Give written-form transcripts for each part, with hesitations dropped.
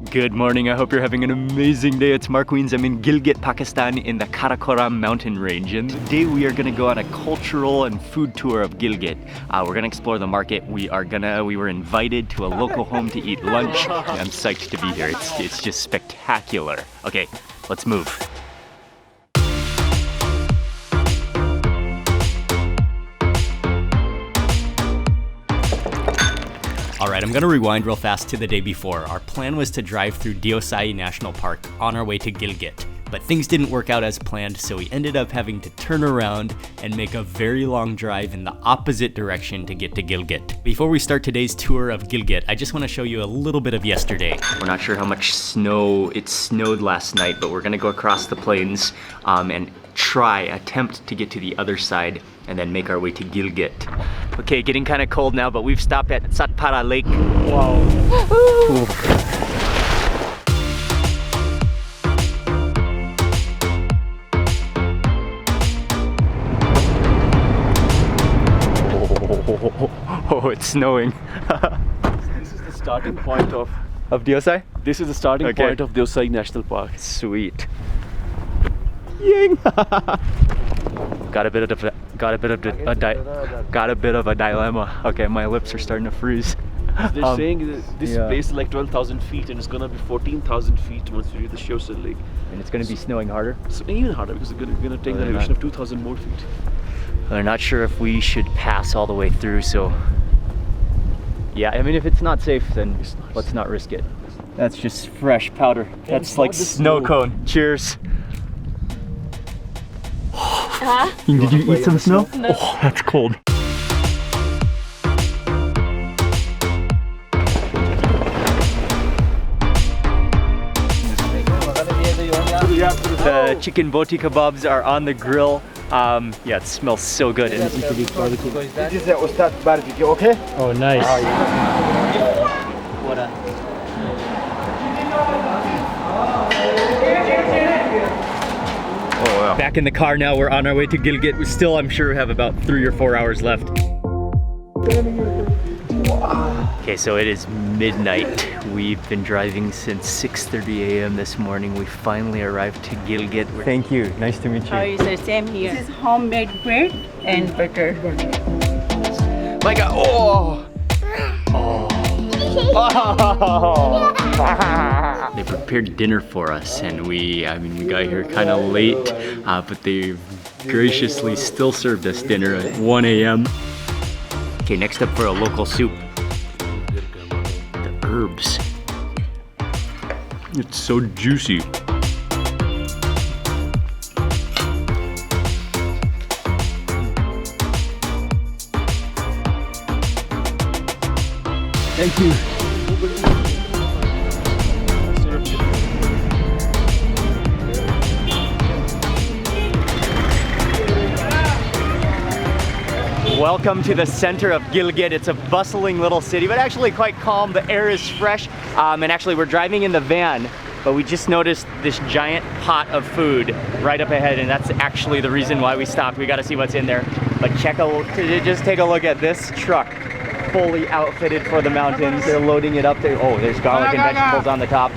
Good morning, I hope you're having an amazing day. It's Mark Wiens. I'm in Gilgit, Pakistan in the Karakoram mountain range. And today we are gonna go on a cultural and food tour of Gilgit. We're gonna explore the market. We were invited to a local home to eat lunch. I'm psyched to be here. It's just spectacular. Okay, let's move. Alright, I'm gonna rewind real fast to the day before. Our plan was to drive through Deosai National Park on our way to Gilgit, but things didn't work out as planned, so we ended up having to turn around and make a very long drive in the opposite direction to get to Gilgit. Before we start today's tour of Gilgit, I just want to show you a little bit of yesterday. We're not sure how much snow, it snowed last night, but we're gonna go across the plains and attempt to get to the other side and then make our way to Gilgit. Okay, getting kind of cold now, but we've stopped at Satpara Lake. Wow. Oh, it's snowing. This is the starting point of Deosai? This is the starting point of Deosai National Park. Sweet. Ying! Got a bit of a dilemma. Okay, my lips are starting to freeze. They're saying this place is like 12,000 feet and it's gonna be 14,000 feet once we reach the Shigar Lake. And it's gonna be snowing harder? So even harder because we're gonna take the elevation of 2,000 more feet. We're not sure if we should pass all the way through, so yeah, I mean, if it's not safe, then let's not risk it. That's just fresh powder. That's like snow cone. Cheers. Did you eat some snow? No. Oh, that's cold. The chicken boti kebabs are on the grill. Yeah, it smells so good. And This is the Ustad barbecue, okay? oh, nice. Back in the car now, we're on our way to Gilgit. We still, I'm sure, have about 3 or 4 hours left. Okay, so it is midnight. We've been driving since 6:30 a.m. this morning. We finally arrived to Gilgit. Thank you. Nice to meet you. How is the same here? This is homemade bread and butter. My God! Oh! They prepared dinner for us, and we got here kind of late, but they graciously still served us dinner at 1 a.m. Okay, next up for a local soup. The herbs. It's so juicy. Thank you. Welcome to the center of Gilgit. It's a bustling little city, but actually quite calm. The air is fresh, and actually we're driving in the van, but we just noticed this giant pot of food right up ahead, and that's actually the reason why we stopped. We got to see what's in there. But just take a look at this truck, fully outfitted for the mountains. They're loading it up there. Oh, there's garlic and vegetables on the top.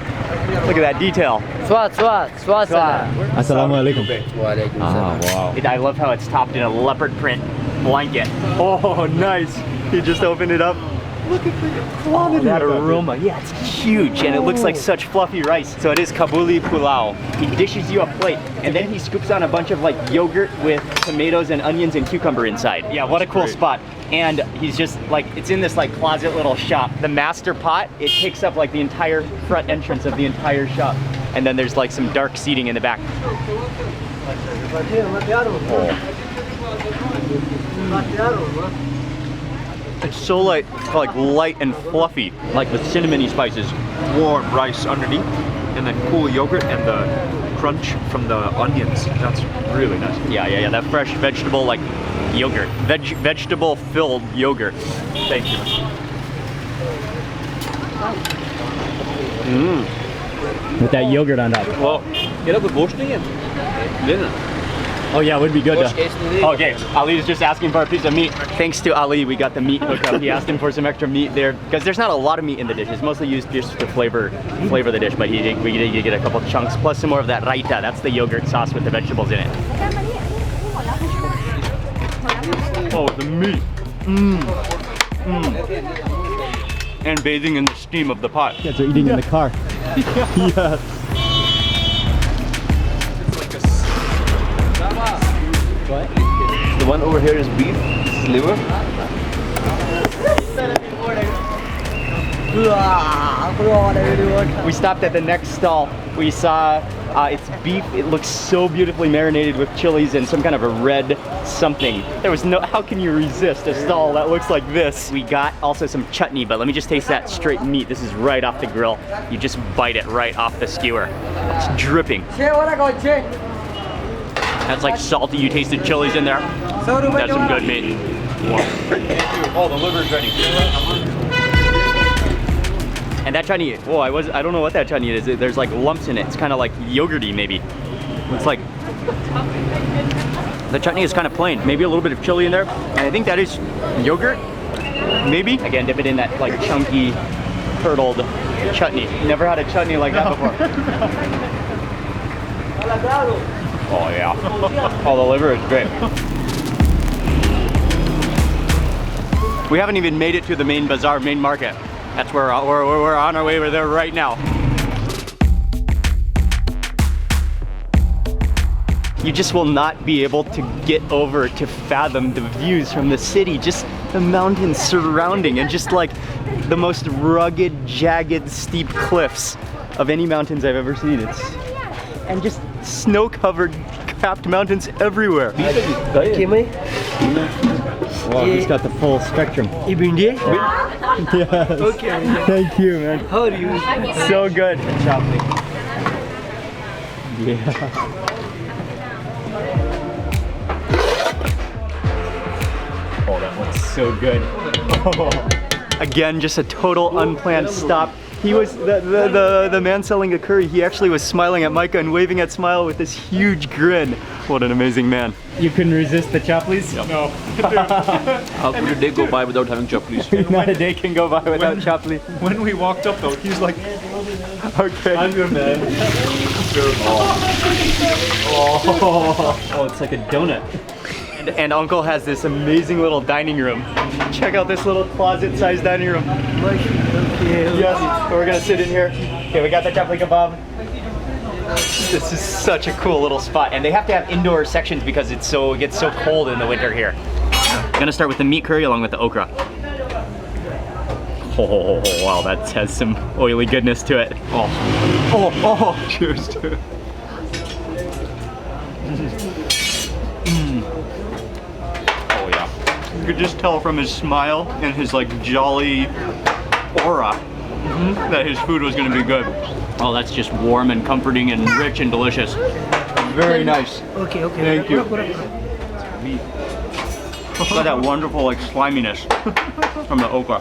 Look at that detail. Assalamu alaikum. Wow. I love how it's topped in a leopard print blanket. Oh, nice. You just opened it up. Look at the quality. That aroma. Yeah, it's huge, and it looks like such fluffy rice. So it is Kabuli pulao. He dishes you a plate, and then he scoops on a bunch of like yogurt with tomatoes and onions and cucumber inside. Yeah, what a cool spot. And he's just like, it's in this like closet little shop. The master pot, it takes up like the entire front entrance of the entire shop. And then there's like some dark seating in the back. It's so like light and fluffy, like with cinnamony spices. Warm rice underneath, and then cool yogurt and the crunch from the onions. That's really nice. Yeah. That fresh vegetable like yogurt, vegetable filled yogurt. Thank you. With that yogurt on top. Well, get up the bush again. Oh yeah, it would be good to. Okay, Ali's just asking for a piece of meat. Thanks to Ali, we got the meat hookup. He asked him for some extra meat there because there's not a lot of meat in the dish. It's mostly used just to flavor the dish. But we did get a couple chunks plus some more of that raita. That's the yogurt sauce with the vegetables in it. Oh, the meat. And bathing in the steam of the pot. You guys are eating in the car. Yes. What? The one over here is beef, liver. We stopped at the next stall. We saw it's beef. It looks so beautifully marinated with chilies and some kind of a red something. There was no, how can you resist a stall that looks like this? We got also some chutney, but let me just taste that straight meat. This is right off the grill. You just bite it right off the skewer. It's dripping. That's like salty. You taste the chilies in there. That's some good meat. Wow. Oh, the liver's ready. And that chutney, whoa, I don't know what that chutney is. There's like lumps in it. It's kind of like yogurty maybe. It's like, the chutney is kind of plain. Maybe a little bit of chili in there. And I think that is yogurt, maybe. Again, dip it in that like chunky, curdled chutney. Never had a chutney like that before. Oh yeah. Oh, the liver is great. We haven't even made it to the main bazaar, main market. That's where we're on our way. We're there right now. You just will not be able to get over to fathom the views from the city, just the mountains surrounding and just like the most rugged, jagged, steep cliffs of any mountains I've ever seen. And just snow-covered, capped mountains everywhere. Wow, he's got the full spectrum. Yes. Okay. Thank you, man. How are you? So good. Yeah. Oh, that looks so good. Oh. Again, just a total unplanned stop. He was, the man selling the curry, he actually was smiling at Micah and waving at Smile with this huge grin. What an amazing man. You couldn't resist the chaplis? Yep. No. How could a day go by without having chaplis? Not a day can go by without chaplis. When we walked up though, he's like, okay. I'm your man. Oh, it's like a donut. And Uncle has this amazing little dining room. Check out this little closet-sized dining room. Yes, we're gonna sit in here. Okay, we got the chapli kebab. This is such a cool little spot, and they have to have indoor sections because it gets so cold in the winter here. I'm gonna start with the meat curry along with the okra. Oh wow, that has some oily goodness to it. Oh, cheers to it. You could just tell from his smile and his like jolly aura that his food was gonna be good. Oh, that's just warm and comforting and rich and delicious. Very nice. Okay. Thank you. It's got that wonderful like sliminess from the okra.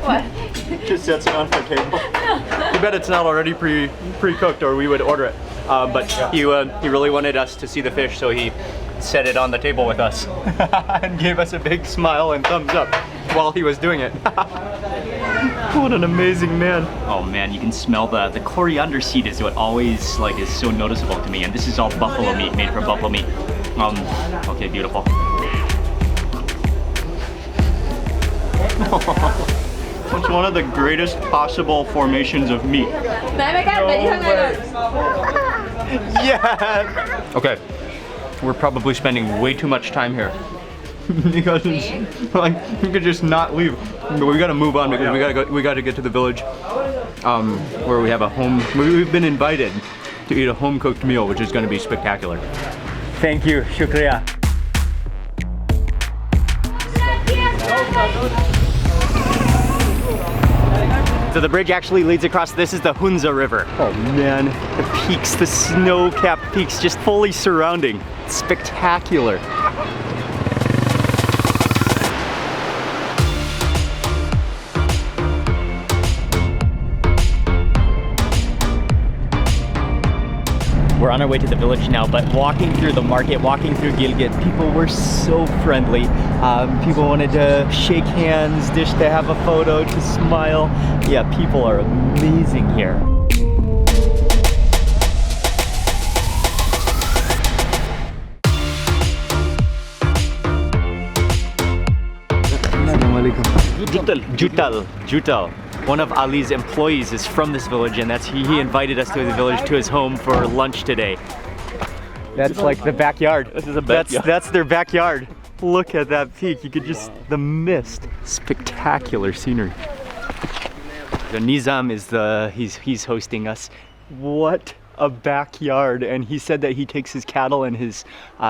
What? Just sets it on the table. You bet it's not already pre-cooked or we would order it. But he really wanted us to see the fish, so he set it on the table with us and gave us a big smile and thumbs up while he was doing it. What an amazing man. Oh man, you can smell the coriander seed is what always like is so noticeable to me, and this is all buffalo meat, made from buffalo meat. Okay, beautiful. It's one of the greatest possible formations of meat. Yeah. Okay, we're probably spending way too much time here because it's like we could just not leave. But we gotta move on because we gotta get to the village where we have a home. We've been invited to eat a home-cooked meal, which is gonna be spectacular. Thank you, shukriya. So the bridge actually leads across, this is the Hunza River. Oh man, the peaks, the snow-capped peaks just fully surrounding. It's spectacular. on our way to the village now, but walking through the market, walking through Gilgit, people were so friendly. People wanted to shake hands, to have a photo, to smile. Yeah, people are amazing here. Jutal. One of Ali's employees is from this village, and he invited us to the village, to his home for lunch today. That's like the backyard. This is a backyard. That's their backyard. Look at that peak. You could just, the mist. Spectacular scenery. The Nizam is he's hosting us. What a backyard. And he said that he takes his cattle and his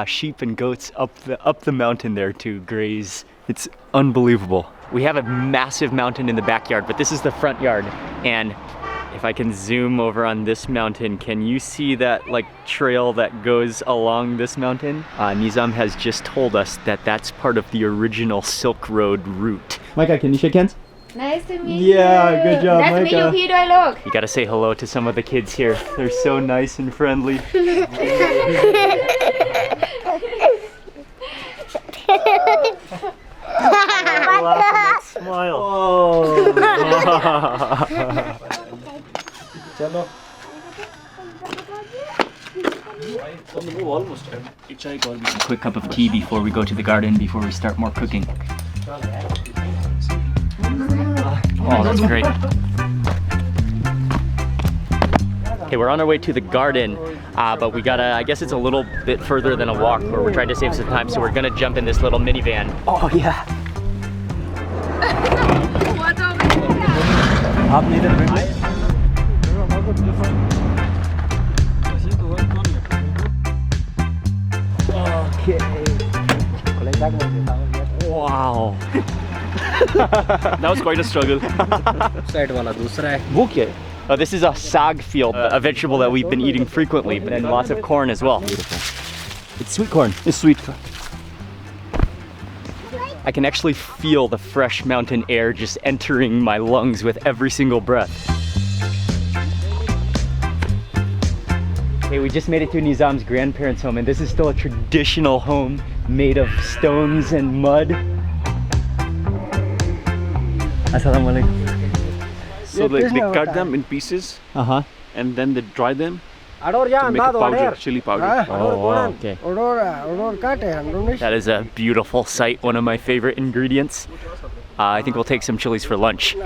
sheep and goats up the mountain there to graze. It's unbelievable. We have a massive mountain in the backyard, but this is the front yard. And if I can zoom over on this mountain, can you see that like trail that goes along this mountain? Nizam has just told us that that's part of the original Silk Road route. Micah, can you shake hands? Nice to meet you. Yeah, good job, Nice Micah. to meet you, Peter. Look. You gotta say hello to some of the kids here. They're so nice and friendly. Smile. Oh. Quick cup of tea before we go to the garden, before we start more cooking. Oh, that's great. Okay, we're on our way to the garden, but we gotta, I guess it's a little bit further than a walk, or we're trying to save some time, so we're gonna jump in this little minivan. Oh, yeah. What's over here? Okay. Wow. That was quite a struggle. Oh, this is a sag field, a vegetable that we've been eating frequently, and lots of corn as well. Beautiful. It's sweet corn. It's sweet. I can actually feel the fresh mountain air just entering my lungs with every single breath. Okay, we just made it to Nizam's grandparents' home, and this is still a traditional home made of stones and mud. Assalamualaikum. So they cut them in pieces, and then they dry them to make a powder, chili powder. Oh, wow, okay. That is a beautiful sight, one of my favorite ingredients. I think we'll take some chilies for lunch.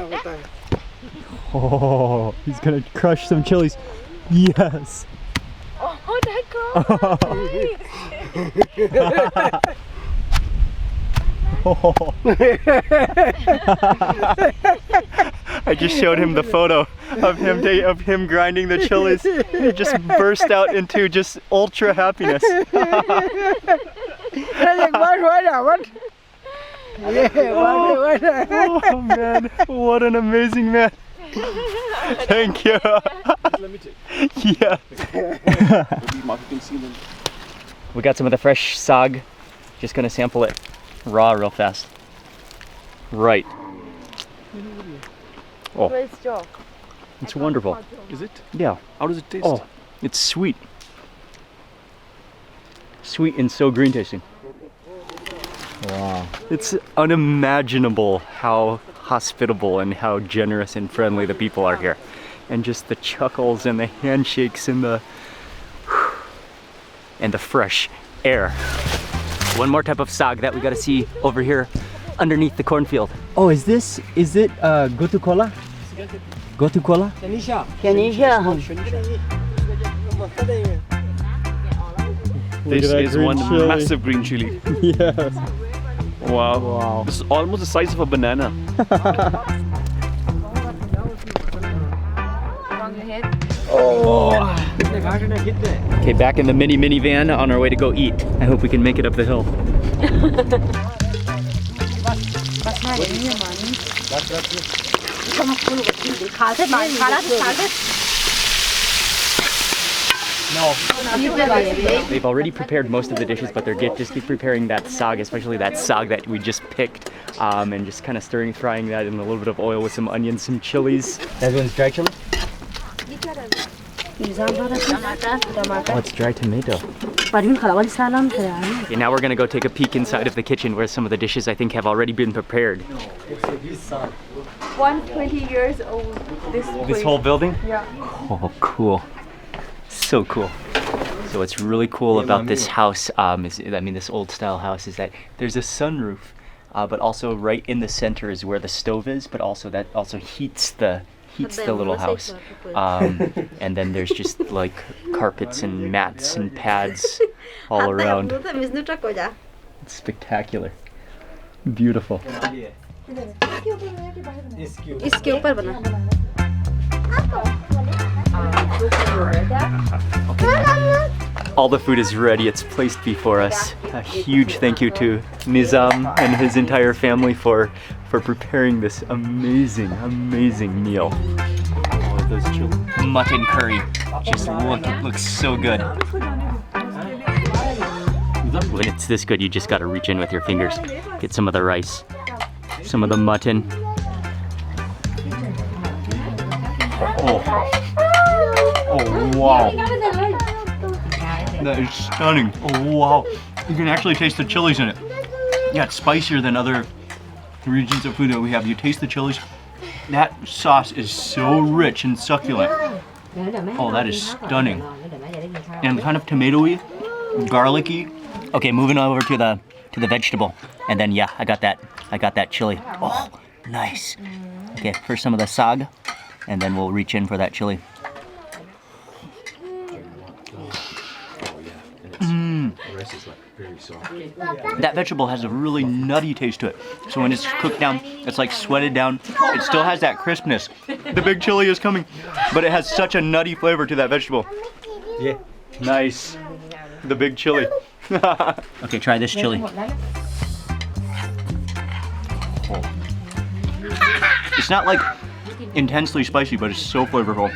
Oh, he's gonna crush some chilies. Yes. Oh, that girl. I just showed him the photo of him grinding the chilies. He just burst out into just ultra happiness. Oh man, what an amazing man. Thank you. Yeah. We got some of the fresh sag. Just gonna sample it raw real fast. Right. Oh, it's wonderful. Is it? Yeah. How does it taste? Oh, it's sweet. Sweet and so green tasting. Wow. It's unimaginable how hospitable and how generous and friendly the people are here. And just the chuckles and the handshakes and the fresh air. One more type of sag that we gotta see over here underneath the cornfield. Oh, is it gotu kola? Gotu kola? This is one massive green chili. Yes. Wow. This is almost the size of a banana. Okay, back in the minivan on our way to go eat. I hope we can make it up the hill. They've already prepared most of the dishes, but they're just keep preparing that sag, especially that sag that we just picked, and just kind of frying that in a little bit of oil with some onions, some chilies. That one's dry chili? Oh, it's dry tomato. Okay, now we're gonna go take a peek inside of the kitchen where some of the dishes I think have already been prepared. 120 years old. This whole building? Yeah. Oh, cool. So cool. So what's really cool about this house, this old style house, is that there's a sunroof, but also right in the center is where the stove is, but also that also heats the little house. And then there's just like carpets and mats and pads all around. It's spectacular. Beautiful. All the food is ready, it's placed before us. A huge thank you to Nizam and his entire family for preparing this amazing meal. Oh, those mutton curry just looks so good. When it's this good, you just gotta reach in with your fingers. Get some of the rice, some of the mutton. Oh wow. That is stunning. Oh wow. You can actually taste the chilies in it. Yeah, it's spicier than other regions of food that we have. You taste the chilies. That sauce is so rich and succulent. Oh, that is stunning. And kind of tomatoey, garlicky. Okay, moving over to the vegetable. And then yeah, I got that chili. Oh, nice. Okay, first some of the sag, and then we'll reach in for that chili. That vegetable has a really nutty taste to it. So when it's cooked down, it's like sweated down. It still has that crispness. The big chili is coming, but it has such a nutty flavor to that vegetable. Yeah. Nice. The big chili. Okay, try this chili. Oh. It's not like intensely spicy, but it's so flavorful.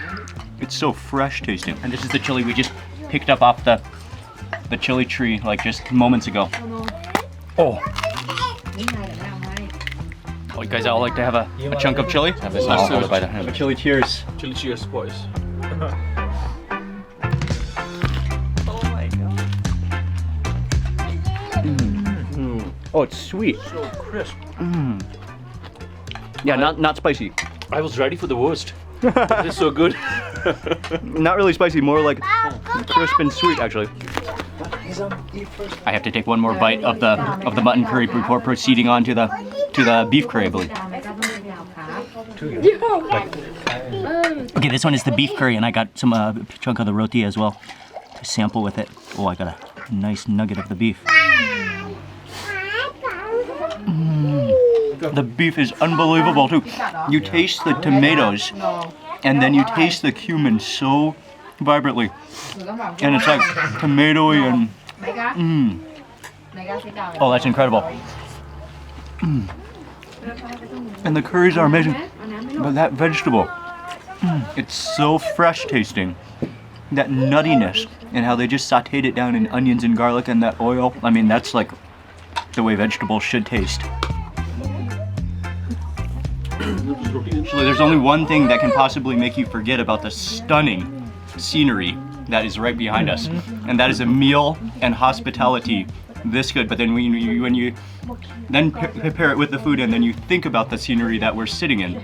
It's so fresh tasting. And this is the chili we just picked up off the chili tree like just moments ago. Oh. Oh, you guys all like to have a chunk of chili? Have this nice bite. Have a chili cheers. Chili cheers, boys. Oh my god. Oh, it's sweet. So crisp. Yeah, not spicy. I was ready for the worst. It's so good. Not really spicy, more like crisp and sweet actually. I have to take one more bite of the mutton curry before proceeding on to the beef curry, I believe. Okay, this one is the beef curry, and I got some chunk of the roti as well to sample with it. Oh, I got a nice nugget of the beef. The beef is unbelievable too. You taste the tomatoes, and then you taste the cumin so vibrantly, and it's like tomatoey and oh, that's incredible. And the curries are amazing, but that vegetable, it's so fresh tasting. That nuttiness and how they just sauteed it down in onions and garlic and that oil. I mean, that's like the way vegetables should taste. Actually, there's only one thing that can possibly make you forget about the stunning scenery that is right behind us, and that is a meal and hospitality this good. But then when you then prepare it with the food, and then you think about the scenery that we're sitting in,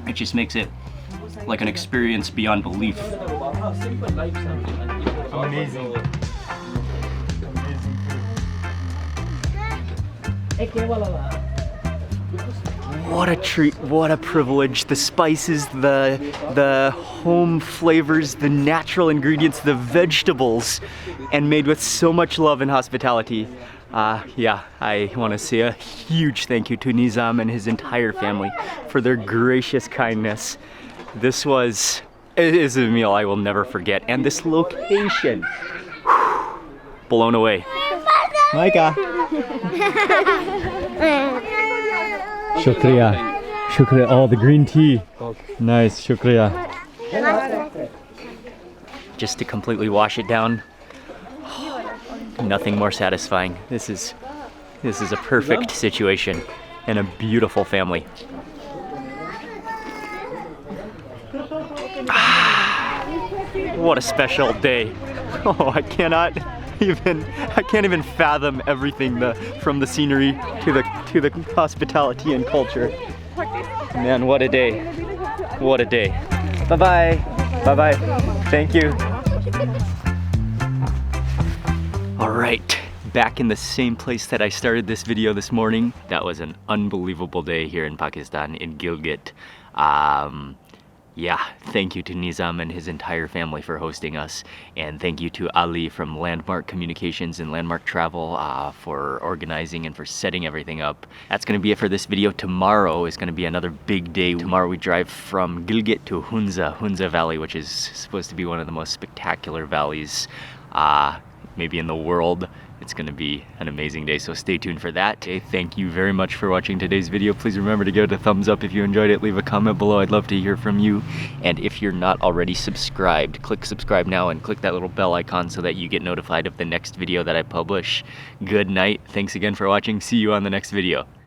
it just makes it like an experience beyond belief. Amazing. What a treat, what a privilege. The spices, the home flavors, the natural ingredients, the vegetables, and made with so much love and hospitality. Yeah, I want to say a huge thank you to Nizam and his entire family for their gracious kindness. It is a meal I will never forget, and this location, blown away. Micah. Shukriya. Shukriya. Oh, the green tea. Nice. Shukriya. Just to completely wash it down. Nothing more satisfying. This is a perfect situation and a beautiful family. What a special day. Oh, I can't even fathom everything from the scenery to the hospitality and culture. Man, what a day. What a day. Bye-bye. Bye-bye. Thank you. All right, back in the same place that I started this video this morning. That was an unbelievable day here in Pakistan, in Gilgit. Yeah, thank you to Nizam and his entire family for hosting us, and thank you to Ali from Landmark Communications and Landmark Travel for organizing and for setting everything up. That's going to be it for this video. Tomorrow is going to be another big day. Tomorrow we drive from Gilgit to Hunza Valley, which is supposed to be one of the most spectacular valleys maybe in the world. It's going to be an amazing day, so stay tuned for that. Okay, thank you very much for watching today's video. Please remember to give it a thumbs up if you enjoyed it. Leave a comment below. I'd love to hear from you. And if you're not already subscribed, click subscribe now and click that little bell icon so that you get notified of the next video that I publish. Good night. Thanks again for watching. See you on the next video.